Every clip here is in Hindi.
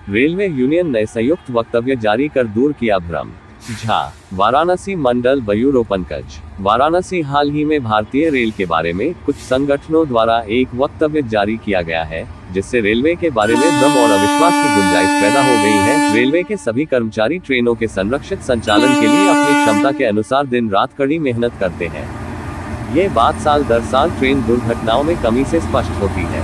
रेलवे यूनियन ने संयुक्त वक्तव्य जारी कर दूर किया भ्रम। झा, वाराणसी मंडल ब्यूरो पंकज। वाराणसी हाल ही में भारतीय रेल के बारे में कुछ संगठनों द्वारा एक वक्तव्य जारी किया गया है, जिससे रेलवे के बारे में भ्रम और अविश्वास की गुंजाइश पैदा हो गई है। रेलवे के सभी कर्मचारी ट्रेनों के संरक्षित संचालन के लिए अपनी क्षमता के अनुसार दिन रात कड़ी मेहनत करते हैं। ये बात साल दर साल ट्रेन दुर्घटनाओं में कमी से स्पष्ट होती है।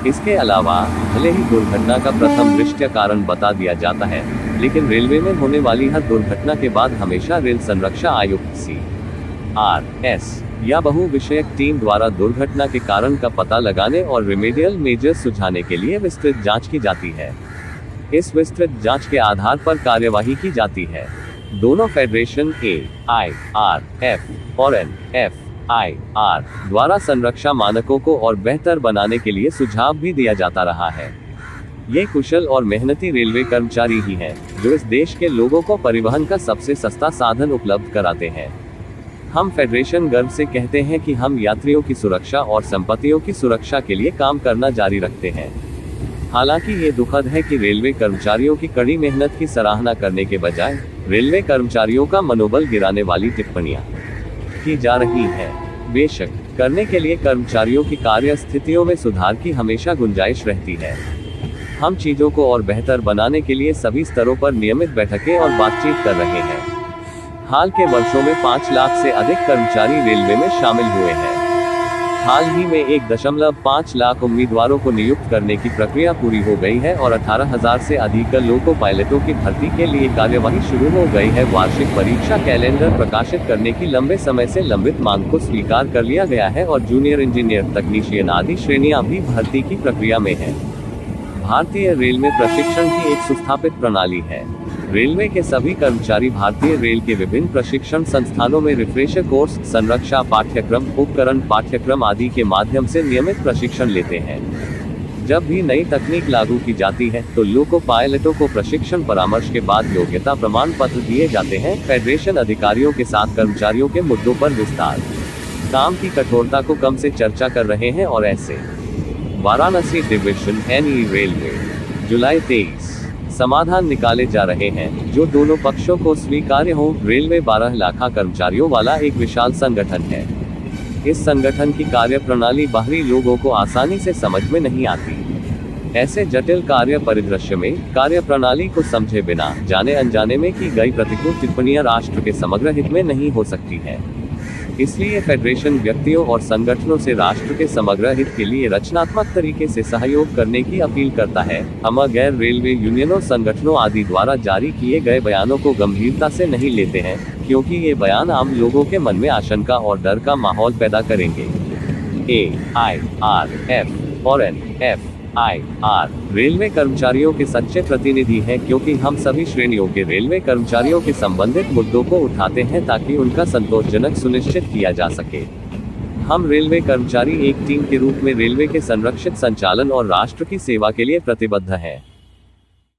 इसके अलावा भले ही दुर्घटना का प्रथम दृष्टया कारण बता दिया जाता है, लेकिन रेलवे में होने वाली हर दुर्घटना के बाद हमेशा रेल संरक्षा आयुक्त CRS या बहु विषयक टीम द्वारा दुर्घटना के कारण का पता लगाने और रिमेडियल मेजर्स सुझाने के लिए विस्तृत जांच की जाती है। इस विस्तृत जांच के आधार पर कार्यवाही की जाती है। दोनों फेडरेशन AIRF और NFIR द्वारा संरक्षा मानकों को और बेहतर बनाने के लिए सुझाव भी दिया जाता रहा है। ये कुशल और मेहनती रेलवे कर्मचारी ही हैं, जो इस देश के लोगों को परिवहन का सबसे सस्ता साधन उपलब्ध कराते हैं। हम फेडरेशन गर्व से कहते हैं कि हम यात्रियों की सुरक्षा और संपत्तियों की सुरक्षा के लिए काम करना जारी रखते हैं। हालांकि ये दुखद है कि रेलवे कर्मचारियों की कड़ी मेहनत की सराहना करने के बजाय रेलवे कर्मचारियों का मनोबल गिराने वाली टिप्पणियां की जा रही हैं। बेशक करने के लिए कर्मचारियों की कार्य स्थितियों में सुधार की हमेशा गुंजाइश रहती है। हम चीजों को और बेहतर बनाने के लिए सभी स्तरों पर नियमित बैठकें और बातचीत कर रहे हैं। हाल के वर्षों में 5 लाख से अधिक कर्मचारी रेलवे में शामिल हुए हैं। हाल ही में 1.5 लाख उम्मीदवारों को नियुक्त करने की प्रक्रिया पूरी हो गई है और 18,000 से अधिक लोको पायलटों की भर्ती के लिए कार्यवाही शुरू हो गई है। वार्षिक परीक्षा कैलेंडर प्रकाशित करने की लंबे समय से लंबित मांग को स्वीकार कर लिया गया है और जूनियर इंजीनियर, तकनीशियन आदि श्रेणियां भी भर्ती की प्रक्रिया में है। भारतीय रेल में प्रशिक्षण की एक सुस्थापित प्रणाली है। रेलवे के सभी कर्मचारी भारतीय रेल के विभिन्न प्रशिक्षण संस्थानों में रिफ्रेशर कोर्स, संरक्षा पाठ्यक्रम, उपकरण पाठ्यक्रम आदि के माध्यम से नियमित प्रशिक्षण लेते हैं। जब भी नई तकनीक लागू की जाती है तो लोको पायलटों को प्रशिक्षण परामर्श के बाद योग्यता प्रमाण पत्र दिए जाते हैं। फेडरेशन अधिकारियों के साथ कर्मचारियों के मुद्दों पर विस्तार, काम की कठोरता को कम से चर्चा कर रहे हैं और ऐसे वाराणसी डिवीजन NE रेलवे जुलाई 23 समाधान निकाले जा रहे हैं, जो दोनों पक्षों को स्वीकार्य हो। रेलवे 12 लाख कर्मचारियों वाला एक विशाल संगठन है। इस संगठन की कार्यप्रणाली बाहरी लोगों को आसानी से समझ में नहीं आती। ऐसे जटिल कार्य परिदृश्य में कार्यप्रणाली को समझे बिना जाने अनजाने में की गई प्रतिकूल टिप्पणियां राष्ट्र के समग्र हित में नहीं हो सकती है। इसलिए फेडरेशन व्यक्तियों और संगठनों से राष्ट्र के समग्र हित के लिए रचनात्मक तरीके से सहयोग करने की अपील करता है। हम गैर रेलवे यूनियनों, संगठनों आदि द्वारा जारी किए गए बयानों को गंभीरता से नहीं लेते हैं, क्योंकि ये बयान आम लोगों के मन में आशंका और डर का माहौल पैदा करेंगे। AIRF और NFIR रेलवे कर्मचारियों के सच्चे प्रतिनिधि हैं, क्योंकि हम सभी श्रेणियों के रेलवे कर्मचारियों के संबंधित मुद्दों को उठाते हैं ताकि उनका संतोषजनक सुनिश्चित किया जा सके। हम रेलवे कर्मचारी एक टीम के रूप में रेलवे के संरक्षित संचालन और राष्ट्र की सेवा के लिए प्रतिबद्ध हैं।